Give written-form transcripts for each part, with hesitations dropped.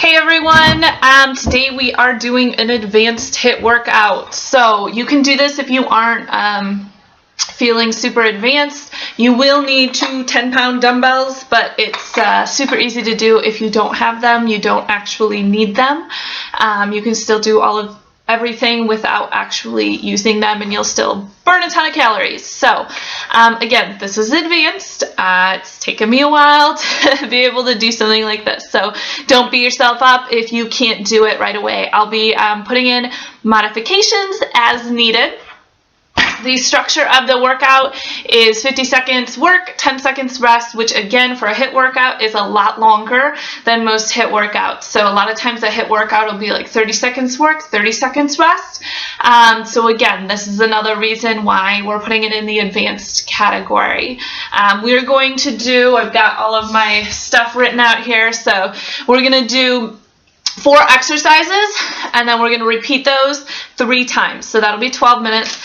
Hey everyone, today we are doing an advanced HIIT workout. So you can do this if you aren't feeling super advanced. You will need two 10-pound dumbbells, but it's super easy to do if you don't have them. You don't actually need them. You can still do everything without actually using them, and you'll still burn a ton of calories. So again, this is advanced. It's taken me a while to be able to do something like this, so don't beat yourself up if you can't do it right away. I'll be putting in modifications as needed. The structure of the workout is 50 seconds work, 10 seconds rest, which again for a HIIT workout is a lot longer than most HIIT workouts. So a lot of times a HIIT workout will be like 30 seconds work, 30 seconds rest. So again, this is another reason why we're putting it in the advanced category. We're going to do, I've got all of my stuff written out here, so we're going to do 4 exercises, and then we're going to repeat those 3 times. So that'll be 12 minutes.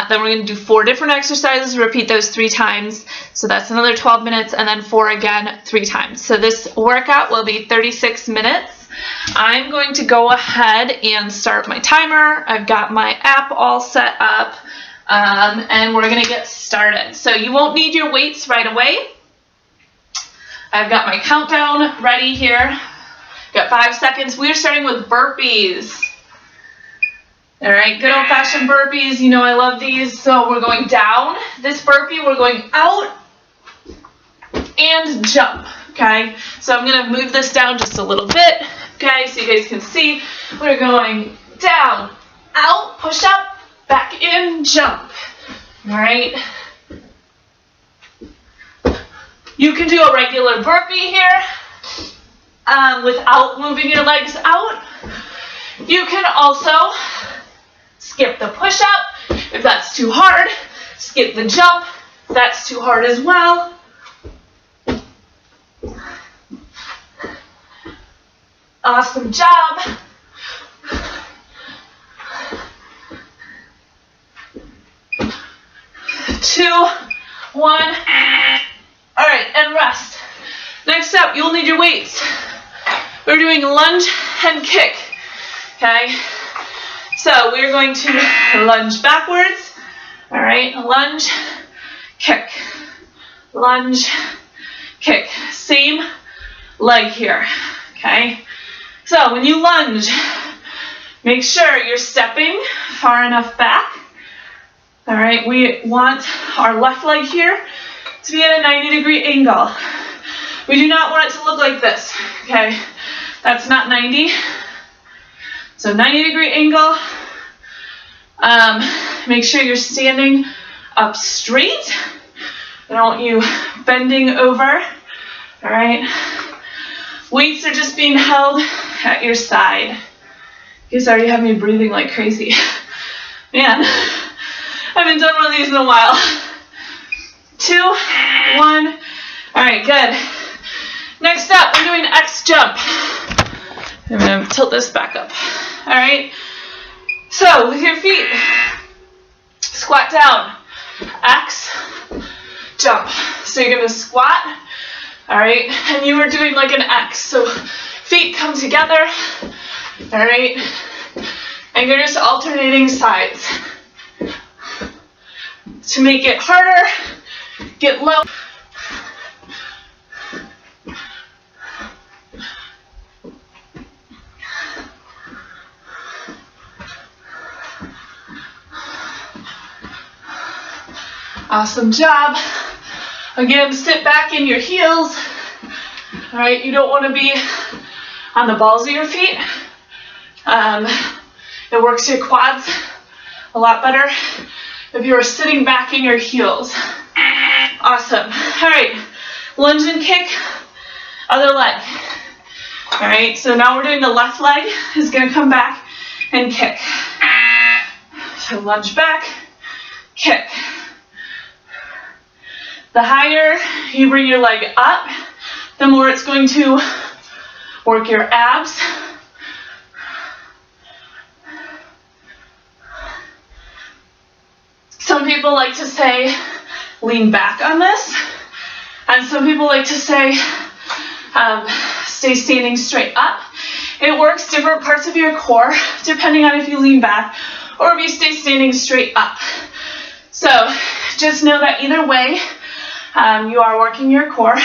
Then we're going to do 4 different exercises, repeat those 3 times. So that's another 12 minutes, and then 4 again 3 times. So this workout will be 36 minutes. I'm going to go ahead and start my timer. I've got my app all set up, and we're going to get started. So you won't need your weights right away. I've got my countdown ready here. Got 5 seconds. We're starting with burpees. All right, good old-fashioned burpees. You know I love these. So we're going down. This burpee, we're going out and jump, okay? So I'm going to move this down just a little bit, okay, so you guys can see. We're going down, out, push up, back in, jump, all right? You can do a regular burpee here. Without moving your legs out. You can also skip the push-up if that's too hard. Skip the jump if that's too hard as well. Awesome job. Two, one. All right, and rest. Next up, you'll need your weights. We're doing lunge and kick, okay? So we're going to lunge backwards, all right? Lunge, kick, lunge, kick. Same leg here, okay? So when you lunge, make sure you're stepping far enough back, all right? We want our left leg here to be at a 90-degree angle. We do not want it to look like this, okay? That's not 90. So 90-degree angle. Make sure you're standing up straight. I don't want you bending over, all right? Weights are just being held at your side. You guys already have me breathing like crazy. Man, I haven't done one of these in a while. 2, 1. All right, good. Next up, we're doing X jump. I'm going to tilt this back up. All right. So with your feet, squat down. X, jump. So you're going to squat. All right. And you are doing like an X. So feet come together. All right. And you're just alternating sides. To make it harder, get low. Awesome job. Again, sit back in your heels. All right, you don't want to be on the balls of your feet. It works your quads a lot better if you are sitting back in your heels. Awesome. All right, lunge and kick, other leg. All right, so now we're doing the left leg is going to come back and kick. So lunge back, kick. The higher you bring your leg up, the more it's going to work your abs. Some people like to say lean back on this, and some people like to say Stay standing straight up. It works different parts of your core depending on if you lean back or if you stay standing straight up. So just know that either way, you are working your core.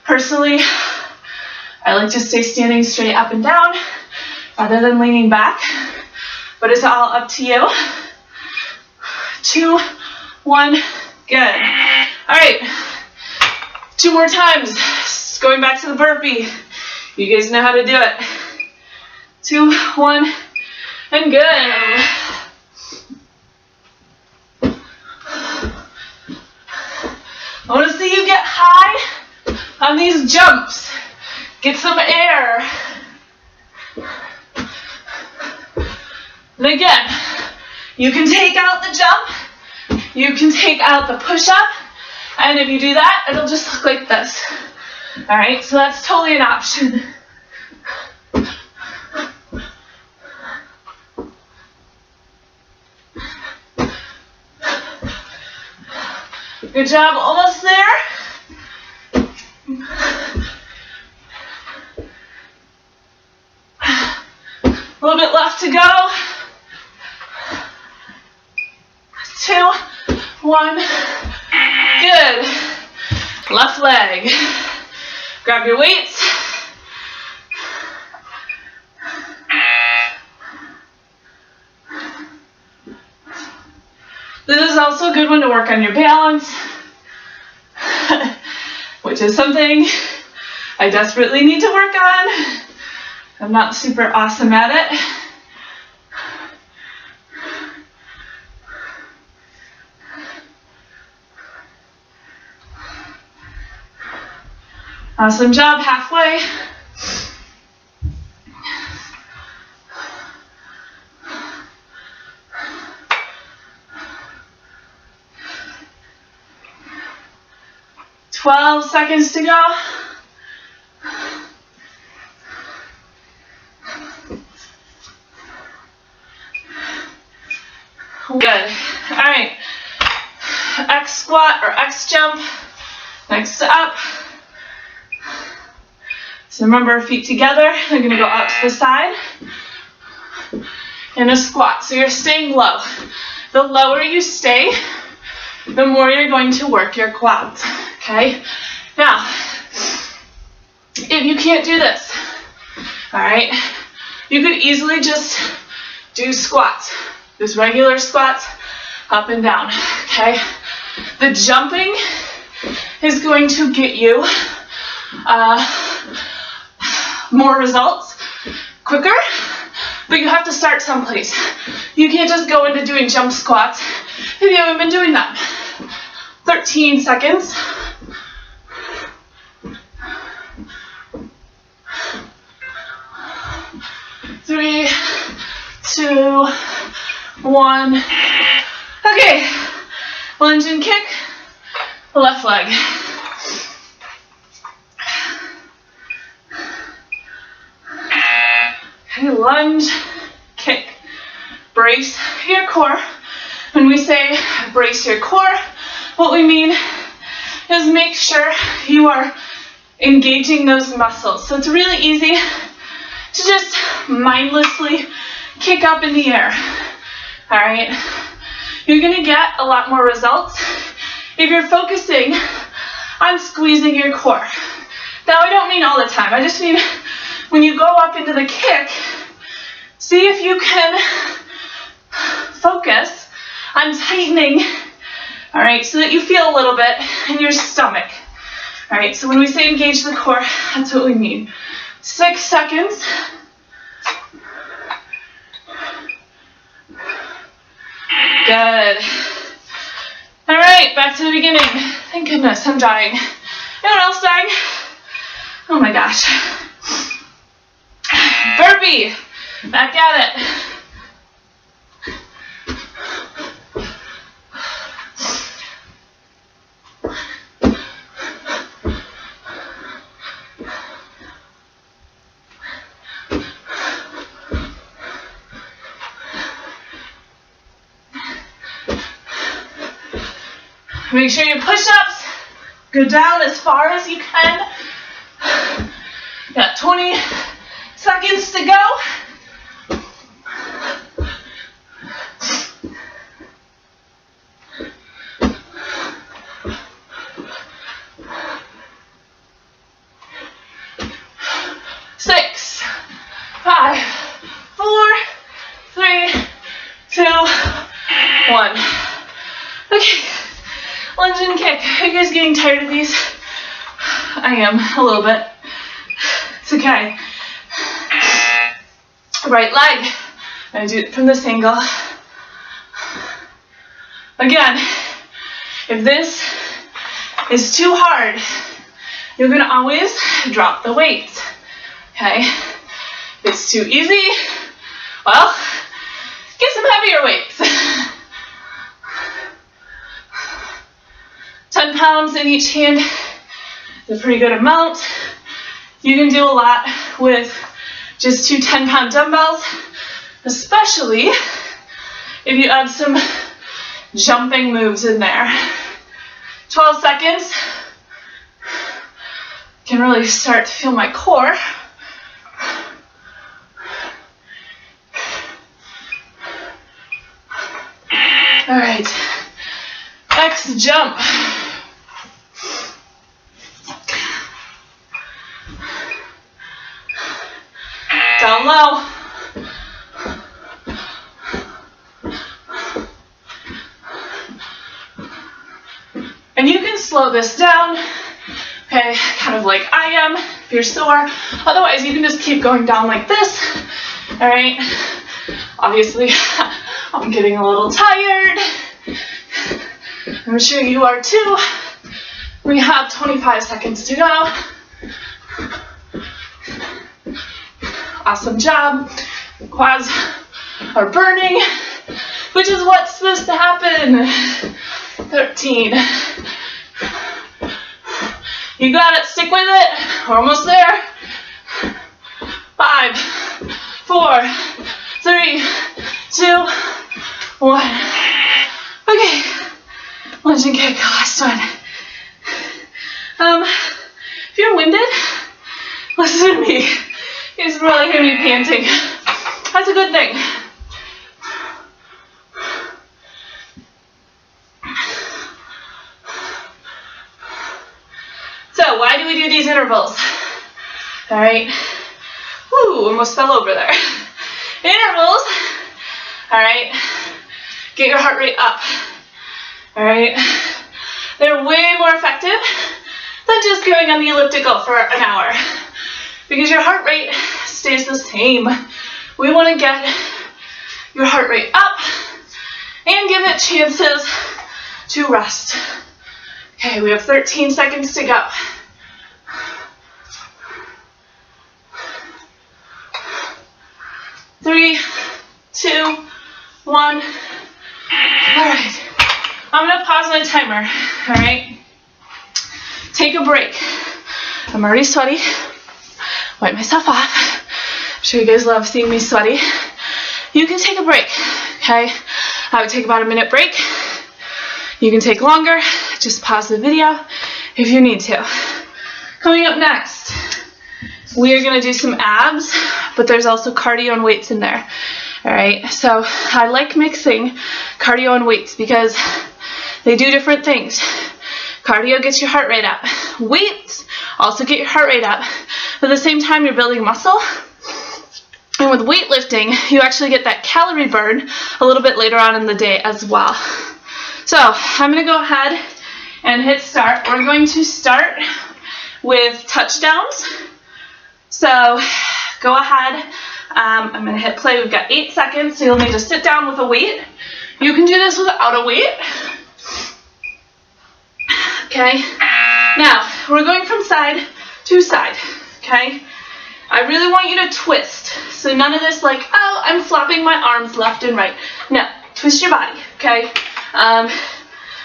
Personally, I like to stay standing straight up and down rather than leaning back, but it's all up to you. 2, 1, good. All right, 2 more times. Going back to the burpee. You guys know how to do it. 2, 1, and good. I want to see you get high on these jumps. Get some air. And again, you can take out the jump. You can take out the push-up. And if you do that, it'll just look like this. All right, so that's totally an option. Good job, almost there. A little bit left to go. 2, 1, good. Left leg. Grab your weights. This is also a good one to work on your balance, which is something I desperately need to work on. I'm not super awesome at it. Awesome job, halfway. Twelve seconds to go. Good. All right. X squat or X jump. Next up. So remember, feet together. They're going to go out to the side. And a squat. So you're staying low. The lower you stay, the more you're going to work your quads. Okay? Now, if you can't do this, all right, you could easily just do squats. Just regular squats, up and down. Okay? The jumping is going to get you more results quicker, but you have to start someplace. You can't just go into doing jump squats if you haven't been doing them. 13 seconds. Three, 2, 1. Okay, lunge and kick, left leg. Okay, lunge, kick, brace your core. When we say brace your core, what we mean is make sure you are engaging those muscles. So it's really easy to just mindlessly kick up in the air. All right, you're gonna get a lot more results if you're focusing on squeezing your core. Now, I don't mean all the time. I just mean when you go up into the kick, see if you can focus on tightening, all right, so that you feel a little bit in your stomach. All right, so when we say engage the core, that's what we mean. 6 seconds. Good. All right, back to the beginning. Thank goodness, I'm dying. Anyone else dying? Oh my gosh. Burpee. Back at it. Make sure your push-ups go down as far as you can. Got 20 seconds to go. Six, 5, 4, 3, 2, 1. Okay, lunge and kick. Are you guys getting tired of these? I am, a little bit. It's okay. Right leg. I'm going to do it from this angle. Again, if this is too hard, you're going to always drop the weights. Okay? If it's too easy, well, get some heavier weights. 10 pounds in each hand is a pretty good amount. You can do a lot with just 2 10-pound dumbbells, especially if you add some jumping moves in there. 12 seconds. Can really start to feel my core. All right, X jump. Down low. And you can slow this down, okay, kind of like I am, if you're sore. Otherwise, you can just keep going down like this, all right? Obviously, I'm getting a little tired. I'm sure you are too. We have 25 seconds to go. Awesome job. Quads are burning, which is what's supposed to happen. 13. You got it. Stick with it. We're almost there. 5, 4, 3, 2, 1. Okay. Lunge and kick. Last one. If you're winded, listen to me. He's really going to be panting. That's a good thing. So, why do we do these intervals? All right. Woo, almost fell over there. Intervals. All right. Get your heart rate up. All right. They're way more effective than just going on the elliptical for an hour, because your heart rate stays the same. We want to get your heart rate up and give it chances to rest. Okay, we have 13 seconds to go. Three, 2, 1. All right. I'm going to pause my timer. All right. Take a break. I'm already sweaty. Wipe myself off. I'm sure you guys love seeing me sweaty. You can take a break. Okay. I would take about a minute break. You can take longer. Just pause the video if you need to. Coming up next, we are going to do some abs, but there's also cardio and weights in there. All right, so I like mixing cardio and weights because they do different things. Cardio gets your heart rate up. Weights also get your heart rate up. But at the same time, you're building muscle. And with weightlifting, you actually get that calorie burn a little bit later on in the day as well. So I'm going to go ahead and hit start. We're going to start with touchdowns. So go ahead. I'm going to hit play. We've got 8 seconds, so you'll need to sit down with a weight. You can do this without a weight. Okay. Now, we're going from side to side. Okay. I really want you to twist. So none of this like, oh, I'm flopping my arms left and right. No, twist your body. Okay.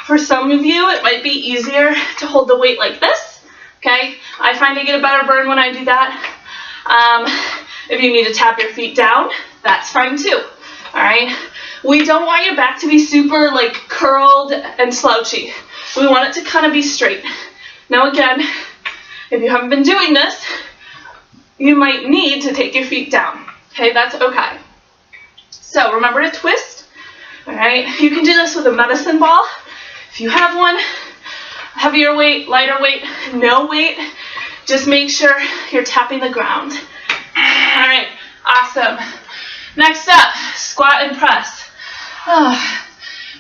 For some of you, it might be easier to hold the weight like this. Okay. I find I get a better burn when I do that. If you need to tap your feet down, that's fine too. All right. We don't want your back to be super like curled and slouchy. We want it to kind of be straight. Now again, if you haven't been doing this, you might need to take your feet down. Okay, that's okay. So remember to twist. All right, you can do this with a medicine ball if you have one. Heavier weight, lighter weight, no weight. Just make sure you're tapping the ground. All right, awesome. Next up, squat and press.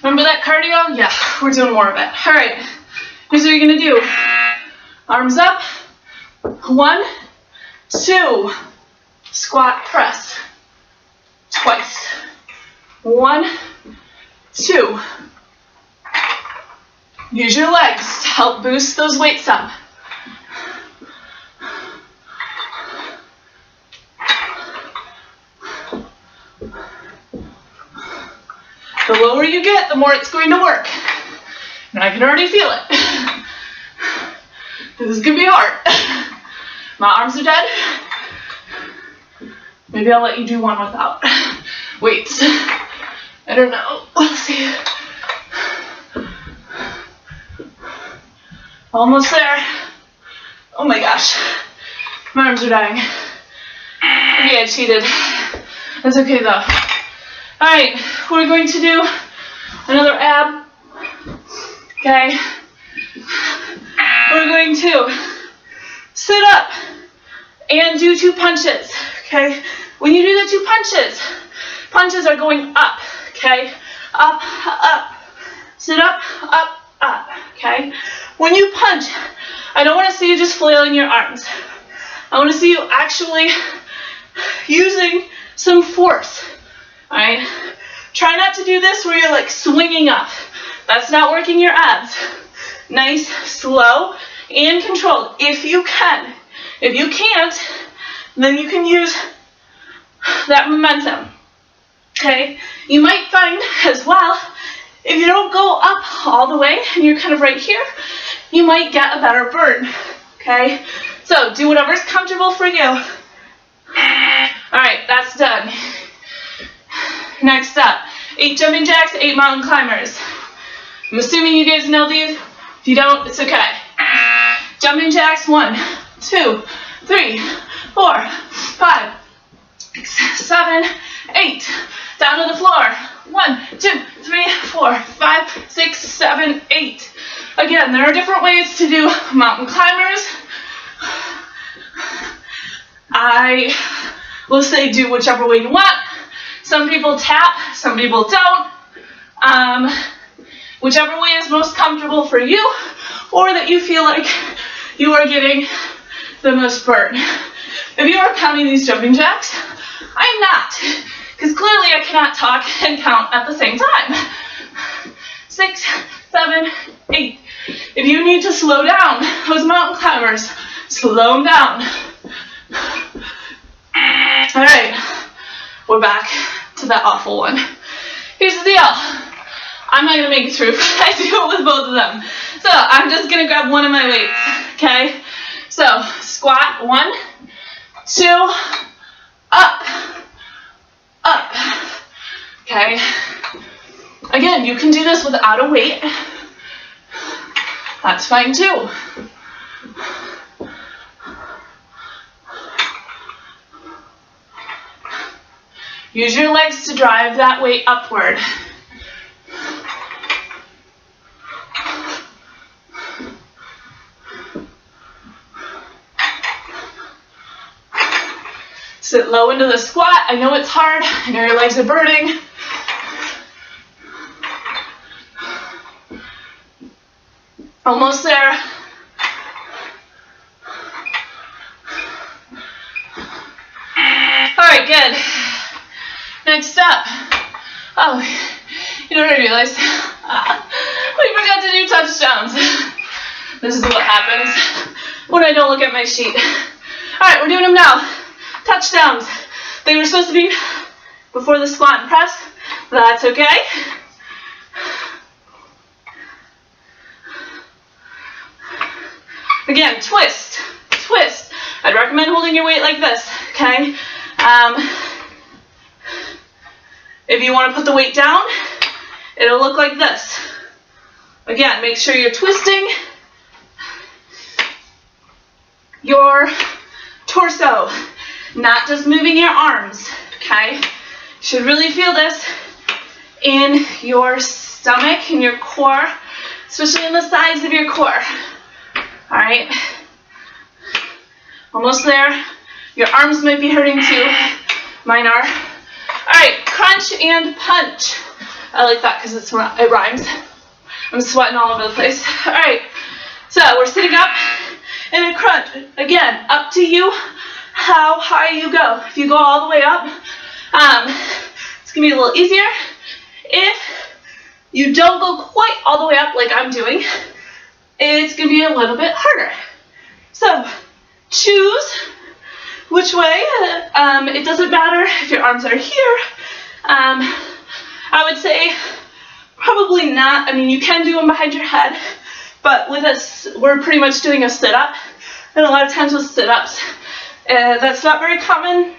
Remember that cardio? Yeah, we're doing more of it. All right, here's what you're gonna do. Arms up, 1, 2, squat, press, twice. 1, 2. Use your legs to help boost those weights up. The lower you get, the more it's going to work. And I can already feel it. This is going to be hard. My arms are dead. Maybe I'll let you do one without weights. I don't know. Let's see. Almost there. Oh my gosh. My arms are dying. Okay, I cheated. That's okay though. Alright, we're going to do another ab. Okay. We're going to sit up and do 2 punches. Okay. When you do the 2 punches are going up. Okay. Up, up. Sit up, up. Okay. When you punch, I don't want to see you just flailing your arms. I want to see you actually using some force. All right. Try not to do this where you're like swinging up. That's not working your abs. Nice, slow, and controlled if you can. If you can't, then you can use that momentum. Okay. You might find as well, if you don't go up all the way and you're kind of right here, you might get a better burn. Okay. So do whatever's comfortable for you. All right, that's done. Next up, 8 jumping jacks, 8 mountain climbers. I'm assuming you guys know these. If you don't, it's okay. Jumping jacks, 1, 2, 3, 4, 5, 6, 7, 8. Down to the floor. 1, 2, 3, 4, 5, 6, 7, 8. Again, there are different ways to do mountain climbers. I will say do whichever way you want. Some people tap, some people don't. Whichever way is most comfortable for you, or that you feel like you are getting the most burn. If you are counting these jumping jacks, I'm not, because clearly I cannot talk and count at the same time. 6, 7, 8. If you need to slow down those mountain climbers, slow them down. All right, we're back to that awful one. Here's the deal. I'm not going to make it through. I do it with both of them. So I'm just going to grab one of my weights, okay? So squat, 1, 2, up, up, okay? Again, you can do this without a weight. That's fine too. Use your legs to drive that weight upward. Sit low into the squat. I know it's hard. I know your legs are burning. Almost there. All right, good. Next up. Oh, you know what I realized? We forgot to do touchdowns. This is what happens when I don't look at my sheet. All right, we're doing them now. Touchdowns. They were supposed to be before the squat and press. That's okay. Again, twist, twist. I'd recommend holding your weight like this, okay? If you want to put the weight down, it'll look like this. Again, make sure you're twisting your torso, not just moving your arms, okay? You should really feel this in your stomach, in your core, especially in the sides of your core. All right, almost there. Your arms might be hurting too. Mine are. All right, crunch and punch. I like that because it rhymes. I'm sweating all over the place. All right, so we're sitting up in a crunch. Again, up to you how high you go. If you go all the way up, it's gonna be a little easier. If you don't go quite all the way up like I'm doing, it's gonna be a little bit harder. So choose which way. It doesn't matter if your arms are here. I would say probably not. I mean, you can do them behind your head, but with us, we're pretty much doing a sit-up, and a lot of times with sit-ups, that's not very common.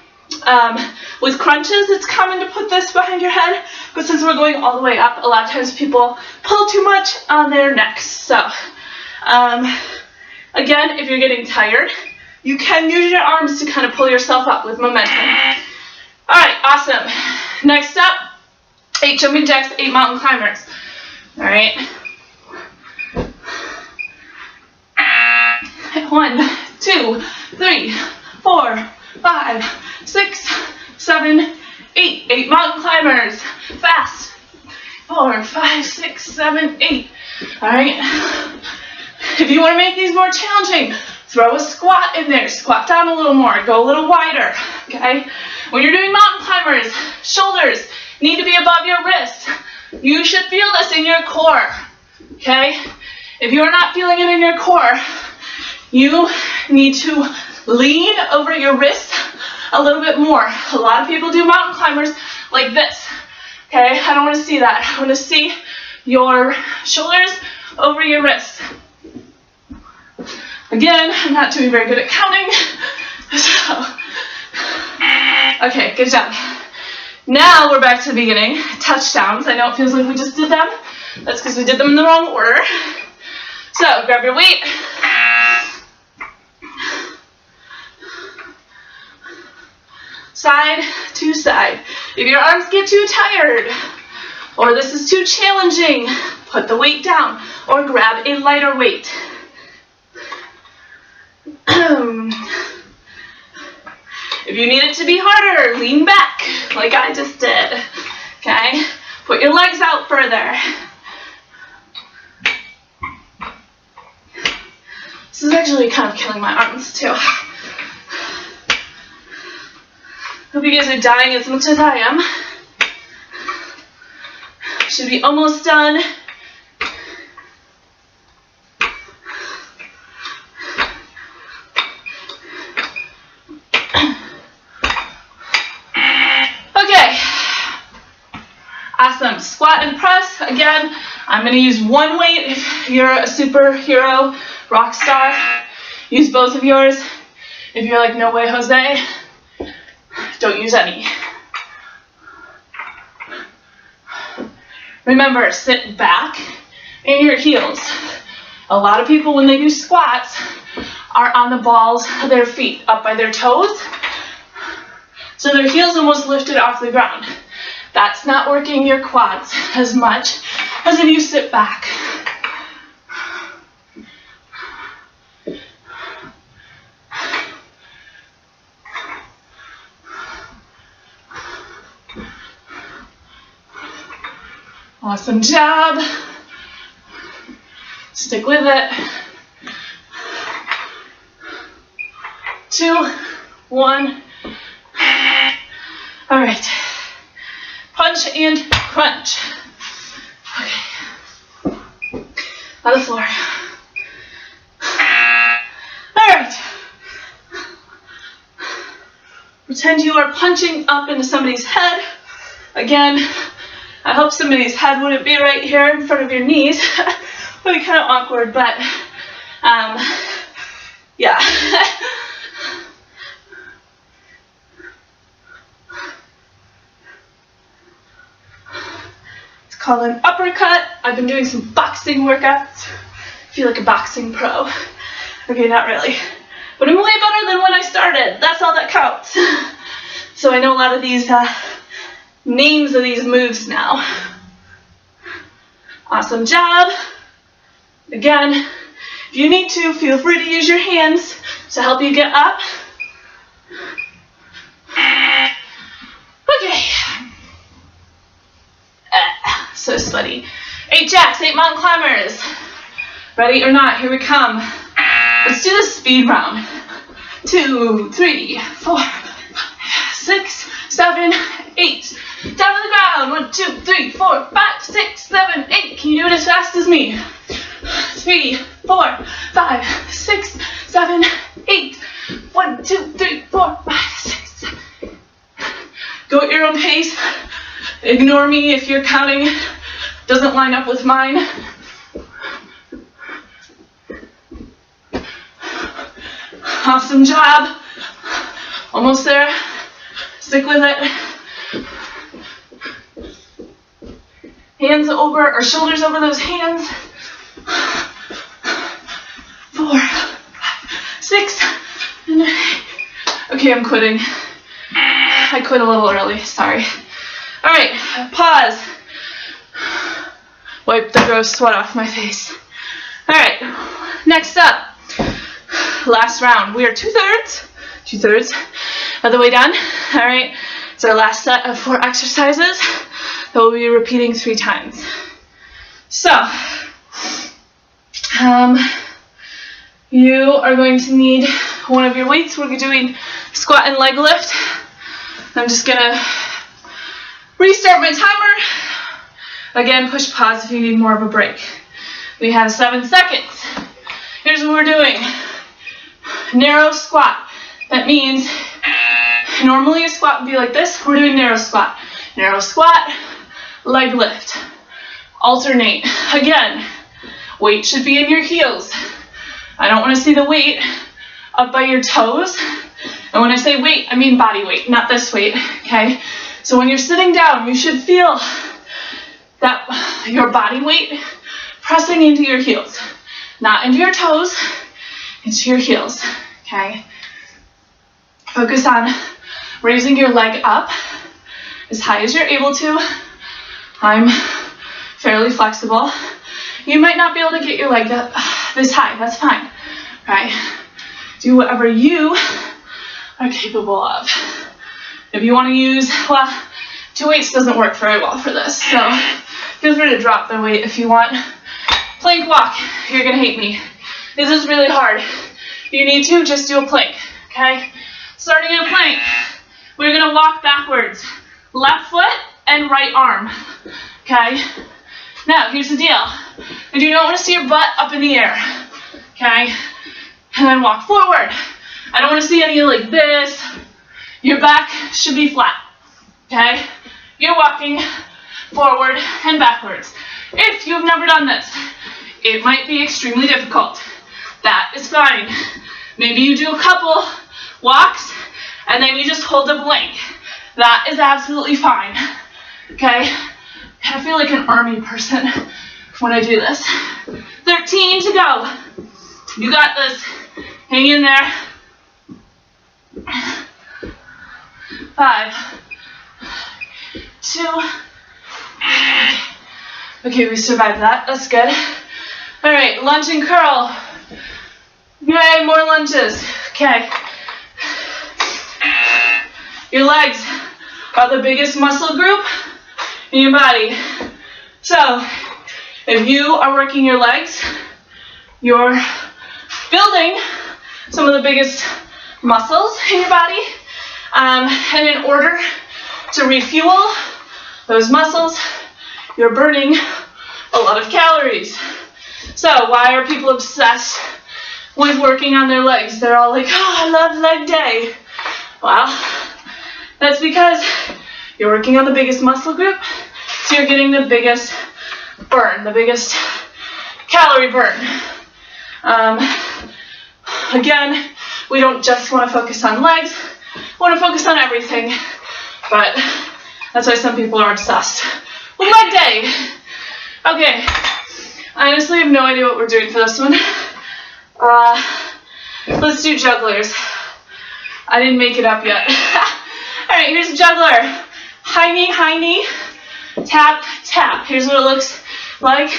With crunches, it's common to put this behind your head, but since we're going all the way up, a lot of times people pull too much on their necks. So, again, if you're getting tired, you can use your arms to kind of pull yourself up with momentum. All right, awesome. Next up, 8 jumping jacks, 8 mountain climbers. All right. 1, 2, 3, 4, 5, 6, 7, 8. 8 mountain climbers. Fast. 4, 5, 6, 7, 8. All right. If you want to make these more challenging, throw a squat in there. Squat down a little more. Go a little wider. Okay. When you're doing mountain climbers, shoulders need to be above your wrists. You should feel this in your core. Okay. If you're not feeling it in your core, you need to lean over your wrist a little bit more. A lot of people do mountain climbers like this. Okay, I don't want to see that. I want to see your shoulders over your wrists. Again, I'm not doing very good at counting. So, okay, good job. Now we're back to the beginning. Touchdowns. I know it feels like we just did them. That's because we did them in the wrong order. So, grab your weight. Side to side. If your arms get too tired, or this is too challenging, put the weight down, or grab a lighter weight. If you need it to be harder, lean back, like I just did. Okay? Put your legs out further. This is actually kind of killing my arms too. Hope you guys are dying as much as I am. Should be almost done. Okay. Awesome. Squat and press. Again, I'm going to use one weight if you're a superhero, rock star. Use both of yours. If you're like, no way, Jose, don't use any. Remember, sit back in your heels. A lot of people, when they do squats, are on the balls of their feet, up by their toes. So their heels almost lifted off the ground. That's not working your quads as much as if you sit back. Awesome job. Stick with it. 2, 1. All right. Punch and crunch. Okay. On the floor. All right. Pretend you are punching up into somebody's head. Again, I hope somebody's head wouldn't be right here in front of your knees. Would be kind of awkward, but yeah. It's called an uppercut. I've been doing some boxing workouts. I feel like a boxing pro. Okay, not really. But I'm way better than when I started. So I know a lot of these names of these moves now. Awesome job. Again, if you need to, feel free to use your hands to help you get up. Okay. So sweaty. 8 jacks, 8 mountain climbers. Ready or not, here we come. Let's do the speed round. 2, 3, 4, 6, 7, 8. Down to the ground. 1, 2, 3, 4, 5, 6, 7, 8. Can you do it as fast as me? 3, 4, 5, 6, 7, 8. 1, 2, 3, 4, 5, 6, 7. Go at your own pace. Ignore me if your counting doesn't line up with mine. Awesome job. Almost there. Stick with it. Hands over, or shoulders over those hands. 4, 5, 6, 7, 8. Okay, I'm quitting. I quit a little early, sorry. All right, pause. Wipe the gross sweat off my face. All right, next up, last round. We are two-thirds of the way done. All right, it's our last set of 4 exercises that we'll be repeating 3 times. So, you are going to need one of your weights. We're doing squat and leg lift. I'm just gonna restart my timer. Again, push pause if you need more of a break. We have 7 seconds. Here's what we're doing. Narrow squat. That means normally a squat would be like this. We're doing narrow squat. Narrow squat, leg lift. Alternate. Again, weight should be in your heels. I don't want to see the weight up by your toes. And when I say weight, I mean body weight, not this weight, okay? So when you're sitting down, you should feel that your body weight pressing into your heels. Not into your toes, into your heels, okay? Focus on raising your leg up as high as you're able to. I'm fairly flexible. You might not be able to get your leg up this high, that's fine, right? Do whatever you are capable of. If you want to use, well, 2 weights doesn't work very well for this, so feel free to drop the weight if you want. Plank walk, you're gonna hate me. This is really hard. If you need to, just do a plank, okay? Starting in a plank, we're gonna walk backwards. Left foot and right arm, okay? Now, here's the deal. I do not want to see your butt up in the air, okay? And then walk forward. I don't want to see any like this. Your back should be flat, okay? You're walking forward and backwards. If you've never done this, it might be extremely difficult. That is fine. Maybe you do a couple walks and then you just hold the blank. That is absolutely fine, okay? I feel like an army person when I do this. 13 to go. You got this. Hang in there. 5, 2. Okay, we survived that. That's good. All right, lunge and curl. Yay, more lunges. Okay. Your legs are the biggest muscle group in your body. So, if you are working your legs, you're building some of the biggest muscles in your body. And in order to refuel those muscles, you're burning a lot of calories. So, why are people obsessed with working on their legs? They're all like, oh, I love leg day. Well, that's because you're working on the biggest muscle group, so you're getting the biggest burn, the biggest calorie burn. Again, we don't just want to focus on legs, we want to focus on everything, but that's why some people are obsessed with leg day. Okay, I honestly have no idea what we're doing for this one. Let's do jugglers. I didn't make it up yet. right, here's juggler. High knee, tap, tap. Here's what it looks like.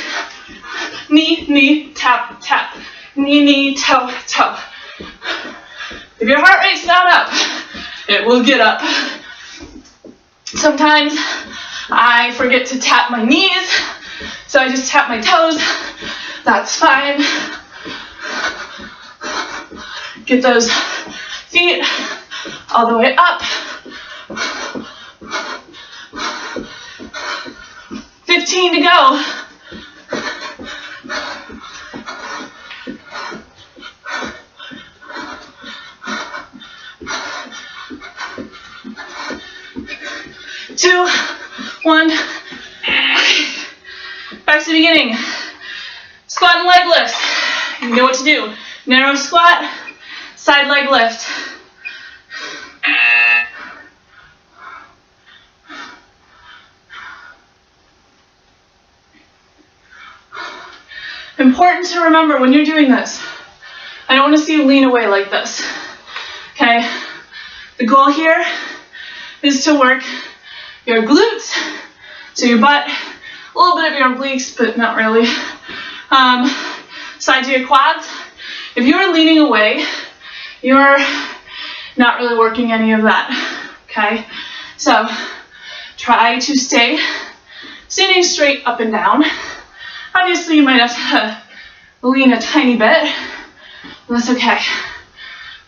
Knee, knee, tap, tap. Knee, knee, toe, toe. If your heart rate's not up, it will get up. Sometimes I forget to tap my knees, so I just tap my toes. That's fine. Get those feet all the way up. 15 to go. Two, one. Okay. Back to the beginning. Squat and leg lifts. You know what to do. Narrow squat, side leg lift. Important to remember when you're doing this, I don't want to see you lean away like this. Okay? The goal here is to work your glutes, so your butt, a little bit of your obliques, but not really. Side to your quads. If you are leaning away, you're not really working any of that. Okay? So try to stay standing straight up and down. Obviously, you might have to lean a tiny bit, but that's okay.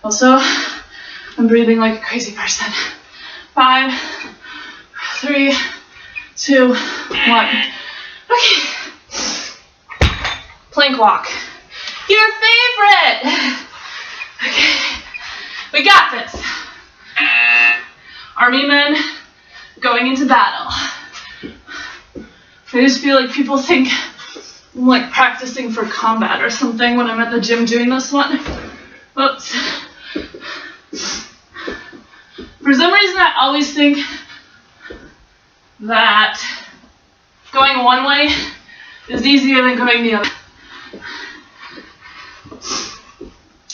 Also, I'm breathing like a crazy person. 5, 3, 2, 1. Okay. Plank walk. Your favorite. Okay. We got this. Army men going into battle. I just feel like people think I'm like practicing for combat or something when I'm at the gym doing this one. Whoops. For some reason, I always think that going one way is easier than going the other.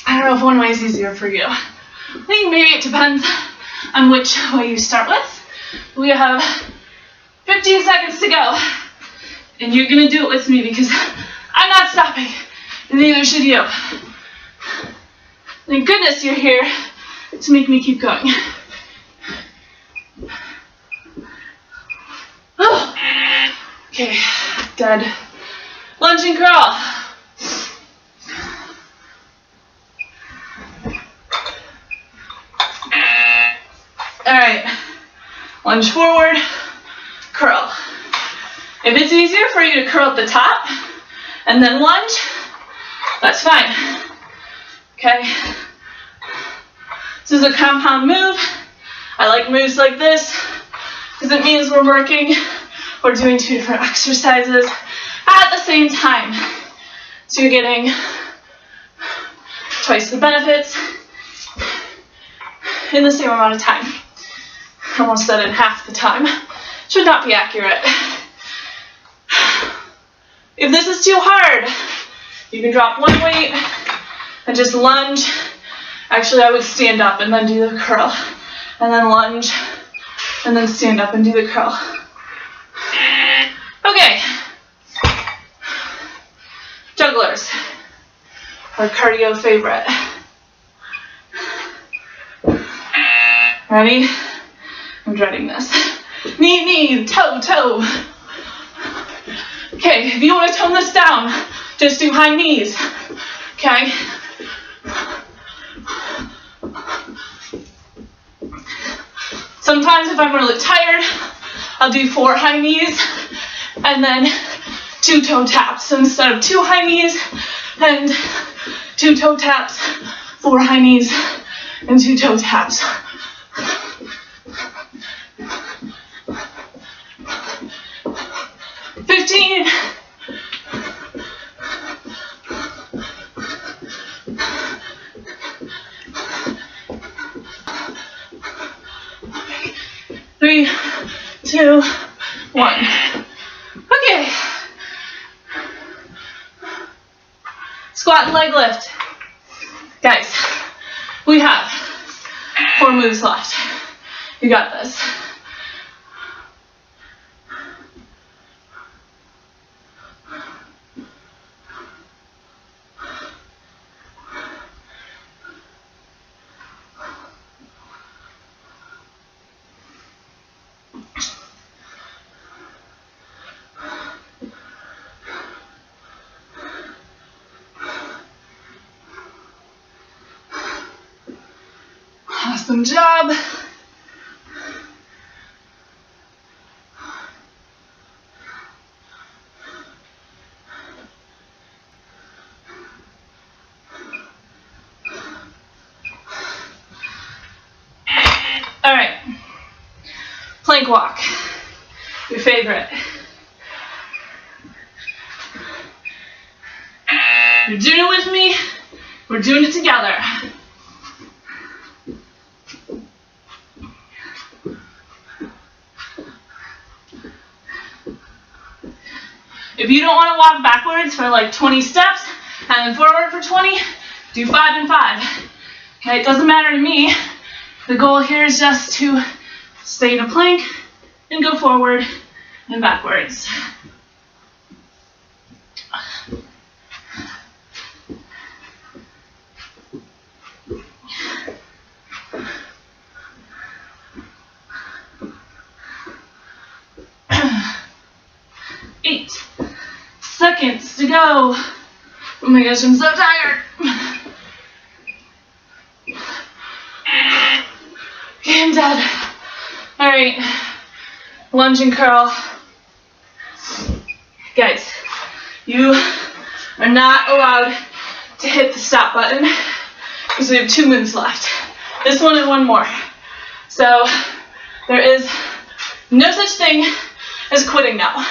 I don't know if one way is easier for you. I think maybe it depends on which way you start with. We have 15 seconds to go. And you're going to do it with me because I'm not stopping. And neither should you. Thank goodness you're here to make me keep going. Oh. Okay, dead. Lunge and curl. Alright, lunge forward, curl. If it's easier for you to curl at the top and then lunge, that's fine. Okay? This is a compound move. I like moves like this because it means we're doing 2 different exercises at the same time. So you're getting twice the benefits in the same amount of time. Almost said in half the time. Should not be accurate. If this is too hard, you can drop one weight and just lunge. Actually, I would stand up and then do the curl. And then lunge, and then stand up and do the curl. Okay. Jugglers. Our cardio favorite. Ready? I'm dreading this. Knee, knee, toe, toe. Okay, if you want to tone this down, just do high knees. Okay? Sometimes if I'm really tired, I'll do 4 high knees and then 2 toe taps. So instead of 2 high knees and 2 toe taps, 4 high knees and 2 toe taps. Three, 2, 1. Okay. Squat and leg lift. Guys, we have 4 moves left. You got this. Awesome job. All right, plank walk, your favorite. You're doing it with me, we're doing it together. If you don't want to walk backwards for like 20 steps and then forward for 20, do 5 and 5. Okay, it doesn't matter to me. The goal here is just to stay in a plank and go forward and backwards. Seconds to go. Oh my gosh, I'm so tired. Okay, I'm dead. All right, lunge and curl. Guys, you are not allowed to hit the stop button because we have 2 minutes left. This one and one more. So there is no such thing as quitting now.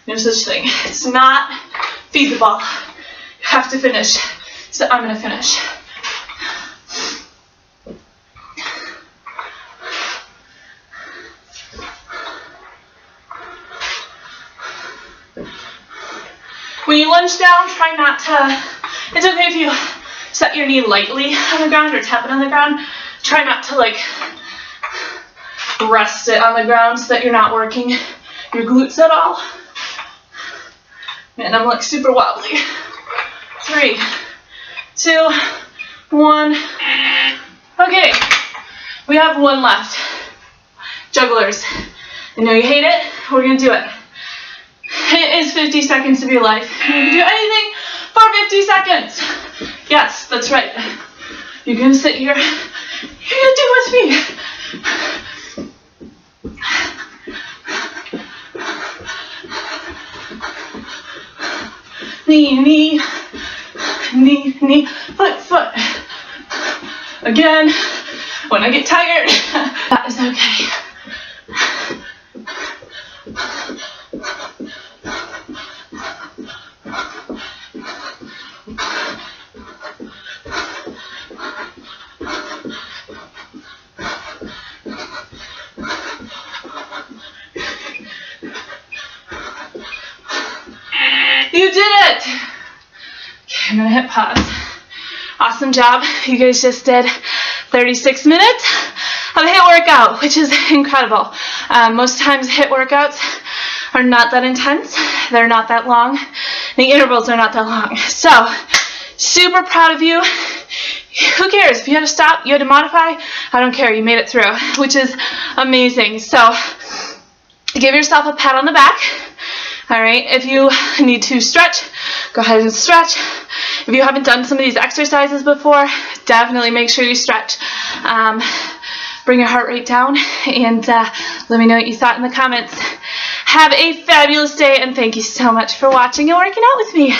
No such thing. It's not feasible. You have to finish. So I'm going to finish. When you lunge down, try not to, it's okay if you set your knee lightly on the ground or tap it on the ground. Try not to like rest it on the ground so that you're not working your glutes at all. Man, I'm like super wobbly. 3, 2, 1. Okay, we have one left. Jugglers, I know you hate it, we're gonna do it. It is 50 seconds of your life. You can do anything for 50 seconds. Yes, that's right. You're gonna sit here, you're gonna do it with me. Knee, knee, knee, knee, foot, foot. Again, when I get tired, that is okay. You did it! Okay, I'm gonna hit pause. Awesome job. You guys just did 36 minutes of HIIT workout, which is incredible. Most times HIIT workouts are not that intense. They're not that long. The intervals are not that long. So, super proud of you. Who cares? If you had to stop, you had to modify, I don't care. You made it through, which is amazing. So, give yourself a pat on the back. All right, if you need to stretch, go ahead and stretch. If you haven't done some of these exercises before, definitely make sure you stretch. Bring your heart rate down, and let me know what you thought in the comments. Have a fabulous day, and thank you so much for watching and working out with me.